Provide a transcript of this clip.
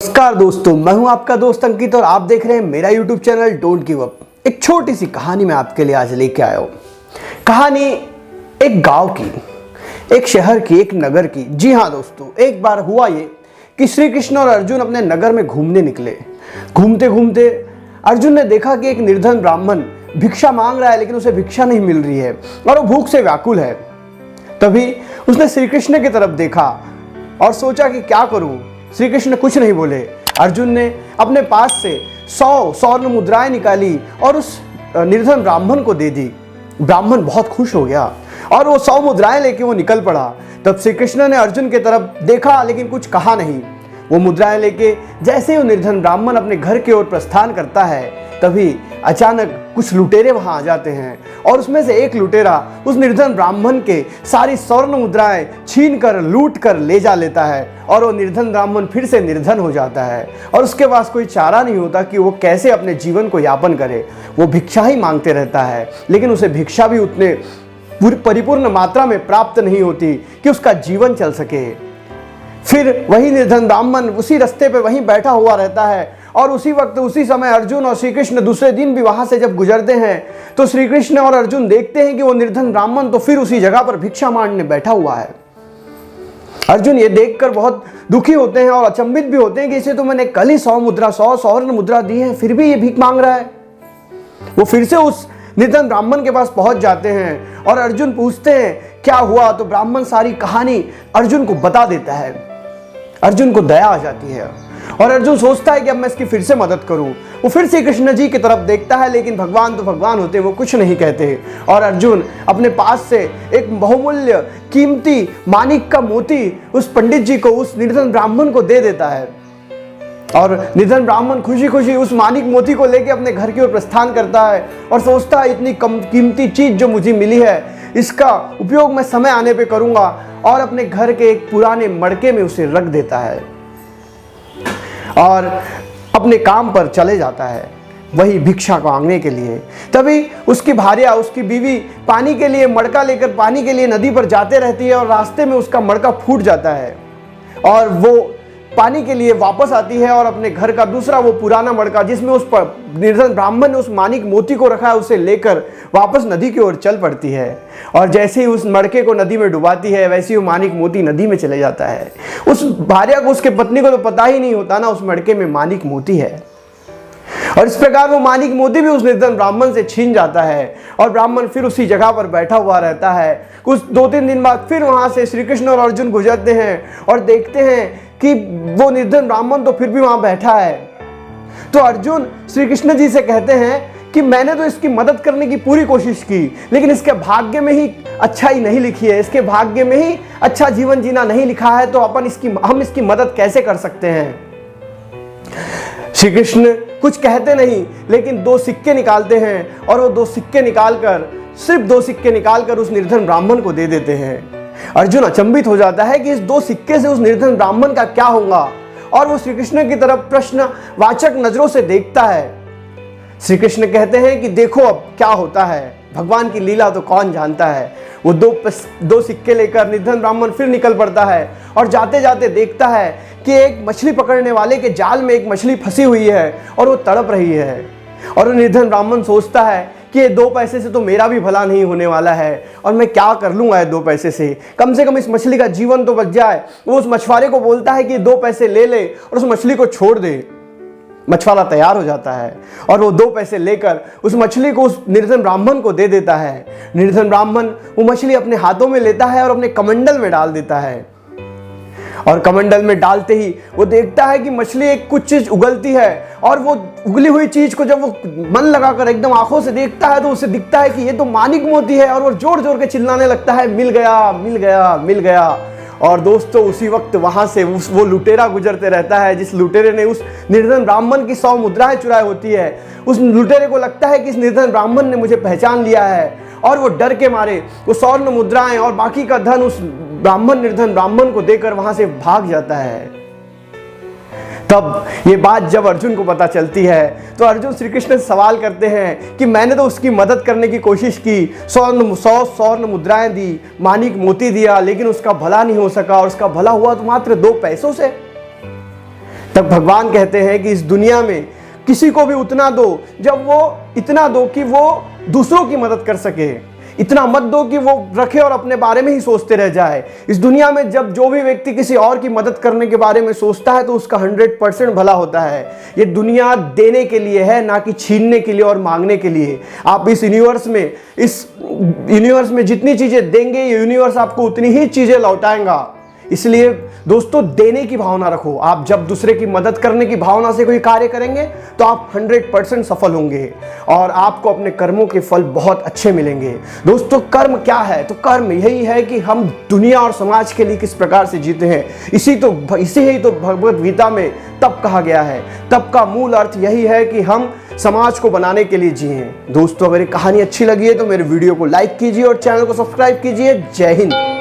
नमस्कार दोस्तों, मैं हूं आपका दोस्त अंकित और आप देख रहे हैं मेरा YouTube channel don't give up. एक छोटी सी कहानी मैं आपके लिए आज लेके आया हूं। कहानी एक गांव की, एक शहर की, एक नगर की। जी हाँ दोस्तों, एक बार हुआ ये कि श्री कृष्ण और अर्जुन अपने नगर में घूमने निकले। घूमते घूमते अर्जुन ने देखा कि एक निर्धन ब्राह्मण भिक्षा मांग रहा है, लेकिन उसे भिक्षा नहीं मिल रही है और वो भूख से व्याकुल है। तभी उसने श्री कृष्ण की तरफ देखा और सोचा कि क्या करूं। श्री कृष्ण कुछ नहीं बोले। अर्जुन ने अपने पास से 100 स्वर्ण मुद्राएं निकाली और उस निर्धन ब्राह्मण को दे दी। ब्राह्मण बहुत खुश हो गया और वो 100 मुद्राएं लेके वो निकल पड़ा। तब श्री कृष्ण ने अर्जुन की तरफ देखा लेकिन कुछ कहा नहीं। वो मुद्राएं लेके जैसे ही वो निर्धन ब्राह्मण अपने घर की ओर प्रस्थान करता है, तभी अचानक कुछ लुटेरे वहां आ जाते हैं और उसमें से एक लुटेरा उस निर्धन ब्राह्मण के सारी स्वर्ण मुद्राएं छीन कर लूट कर ले जा लेता है और वो निर्धन ब्राह्मण फिर से निर्धन हो जाता है और उसके पास कोई चारा नहीं होता कि वो कैसे अपने जीवन को यापन करे। वो भिक्षा ही मांगते रहता है, लेकिन उसे भिक्षा भी उतने परिपूर्ण मात्रा में प्राप्त नहीं होती कि उसका जीवन चल सके। फिर वही निर्धन ब्राह्मण उसी रास्ते पे वहीं बैठा हुआ रहता है और उसी वक्त उसी समय अर्जुन और श्री कृष्ण दूसरे दिन भी वहां से जब गुजरते हैं तो श्री कृष्ण और अर्जुन देखते हैं कि वो निर्धन ब्राह्मण तो फिर उसी जगह पर भिक्षा मांगने बैठा हुआ है। अर्जुन ये देखकर बहुत दुखी होते हैं और अचंभित भी होते हैं कि इसे तो मैंने कल ही 100 स्वर्ण मुद्रा दी है, फिर भी ये भीख मांग रहा है। वो फिर से उस निर्धन ब्राह्मण के पास पहुंच जाते हैं और अर्जुन पूछते हैं क्या हुआ, तो ब्राह्मण सारी कहानी अर्जुन को बता देता है। अर्जुन को दया आ जाती है और अर्जुन सोचता है कि अब मैं इसकी फिर से मदद करूं। वो फिर से कृष्ण जी की तरफ देखता है, लेकिन भगवान तो भगवान होते हैं, वो कुछ नहीं कहते। और अर्जुन अपने पास से एक बहुमूल्य कीमती माणिक का मोती उस पंडित जी को, उस निर्धन ब्राह्मण को दे देता है और निर्धन ब्राह्मण खुशी खुशी उस माणिक मोती को लेकर अपने घर की ओर प्रस्थान करता है और सोचता है इतनी कम कीमती चीज जो मुझे मिली है, इसका उपयोग मैं समय आने पे करूंगा, और अपने घर के एक पुराने मड़के में उसे रख देता है और अपने काम पर चले जाता है, वही भिक्षा मांगने के लिए। तभी उसकी भार्या, उसकी बीवी पानी के लिए मड़का लेकर पानी के लिए नदी पर जाते रहती है और रास्ते में उसका मड़का फूट जाता है और वो पानी के लिए वापस आती है और अपने घर का दूसरा वो पुराना मड़का जिसमें उस निर्धन ब्राह्मण ने उस माणिक मोती को रखा है उसे लेकर वापस नदी की ओर चल पड़ती है। और जैसे ही उस मड़के को नदी में डुबाती है, वैसे ही वो माणिक मोती नदी में चले जाता है। उस भार्या को, उसके पत्नी को तो पता ही नहीं होता ना उस मड़के में माणिक मोती है। और इस प्रकार वो माणिक मोती भी उस निर्धन ब्राह्मण से छीन जाता है और ब्राह्मण फिर उसी जगह पर बैठा हुआ रहता है। कुछ 2-3 दिन बाद फिर वहां से श्री कृष्ण और अर्जुन गुजरते हैं और देखते हैं कि वो निर्धन ब्राह्मण तो फिर भी वहां बैठा है। तो अर्जुन श्री कृष्ण जी से कहते हैं कि मैंने तो इसकी मदद करने की पूरी कोशिश की, लेकिन इसके भाग्य में ही अच्छाई नहीं लिखी है, इसके भाग्य में ही अच्छा जीवन जीना नहीं लिखा है, तो हम इसकी मदद कैसे कर सकते हैं। श्री कृष्ण कुछ कहते नहीं, लेकिन 2 सिक्के निकालते हैं और वो 2 सिक्के निकालकर, सिर्फ 2 सिक्के निकालकर उस निर्धन ब्राह्मण को दे देते हैं। अर्जुन अचंभित हो जाता है कि इस 2 सिक्के से उस निर्धन ब्राह्मण का क्या होगा और वो श्री कृष्ण की तरफ प्रश्नवाचक नजरों से देखता है। श्री कृष्ण कहते हैं कि देखो अब क्या होता है, भगवान की लीला तो कौन जानता है। वो 2 सिक्के लेकर निर्धन ब्राह्मण फिर निकल पड़ता है और जाते जाते देखता है कि एक मछली पकड़ने वाले के जाल में एक मछली फंसी हुई है और वो तड़प रही है। और वो निर्धन ब्राह्मण सोचता है कि ये 2 पैसे से तो मेरा भी भला नहीं होने वाला है और मैं क्या कर लूंगा ये 2 पैसे से कम इस मछली का जीवन तो बच जाए। वो उस मछुआरे को बोलता है कि 2 पैसे ले ले और उस मछली को छोड़ दे। मछुआरा तैयार हो जाता है और वो 2 पैसे लेकर उस मछली को उस निर्धन ब्राह्मण को दे देता है। निर्धन ब्राह्मण वो मछली अपने हाथों में लेता है और अपने कमंडल में डाल देता है और कमंडल में डालते ही वो देखता है कि मछली एक कुछ चीज उगलती है और वो उगली हुई चीज को जब वो मन लगाकर एकदम आंखों से देखता है तो उसे दिखता है कि ये तो माणिक मोती है और वो जोर जोर के चिल्लाने लगता है, मिल गया मिल गया मिल गया। और दोस्तों उसी वक्त वहां से वो लुटेरा गुजरते रहता है जिस लुटेरे ने उस निर्धन ब्राह्मण की 100 मुद्राएं चुराई होती है। उस लुटेरे को लगता है कि इस निर्धन ब्राह्मण ने मुझे पहचान लिया है और वो डर के मारे वो स्वर्ण मुद्राएं और बाकी का धन उस निर्धन ब्राह्मण को देकर वहां से भाग जाता है। तब ये बात जब अर्जुन को पता चलती है तो अर्जुन श्री कृष्ण से सवाल करते हैं कि मैंने तो उसकी मदद करने की कोशिश की, 100 स्वर्ण मुद्राएं दी, माणिक मोती दिया, लेकिन उसका भला नहीं हो सका और उसका भला हुआ तो मात्र 2 पैसों से। तब भगवान कहते हैं कि इस दुनिया में किसी को भी उतना दो, जब वो इतना दो कि वो दूसरों की मदद कर सके। इतना मत दो कि वो रखे और अपने बारे में ही सोचते रह जाए। इस दुनिया में जब जो भी व्यक्ति किसी और की मदद करने के बारे में सोचता है तो उसका 100% भला होता है। ये दुनिया देने के लिए है, ना कि छीनने के लिए और मांगने के लिए। आप इस यूनिवर्स में जितनी चीजें देंगे, ये यूनिवर्स आपको उतनी ही चीजें लौटाएगा। इसलिए दोस्तों, देने की भावना रखो। आप जब दूसरे की मदद करने की भावना से कोई कार्य करेंगे तो आप 100% सफल होंगे और आपको अपने कर्मों के फल बहुत अच्छे मिलेंगे। दोस्तों, कर्म क्या है? तो कर्म यही है कि हम दुनिया और समाज के लिए किस प्रकार से जीते हैं। इसी ही तो भगवद गीता में तप कहा गया है। तप का मूल अर्थ यही है कि हम समाज को बनाने के लिए जिएं। दोस्तों, अगर ये कहानी अच्छी लगी है तो मेरे वीडियो को लाइक कीजिए और चैनल को सब्सक्राइब कीजिए। जय हिंद।